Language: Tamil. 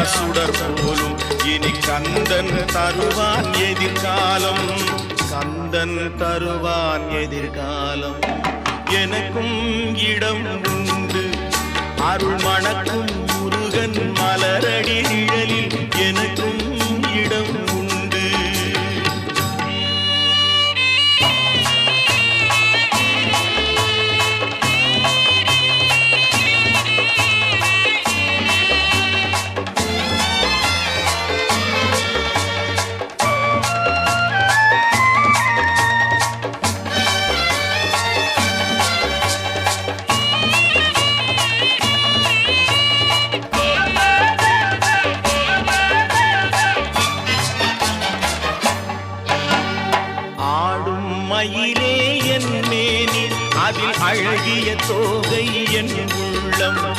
சுடர் போலும் இனி கந்தன் தருவான் எதிர்காலம். கந்தன் தருவான் எதிர்காலம். எனக்கும் இடம் உண்டு அருள் மணக்கும் முருகன் மலரடி நிழலில் எனக்கும் இடம் உண்டு. மயிலே என் மேனி அதில் அழகிய தோகை என் உள்ளம்.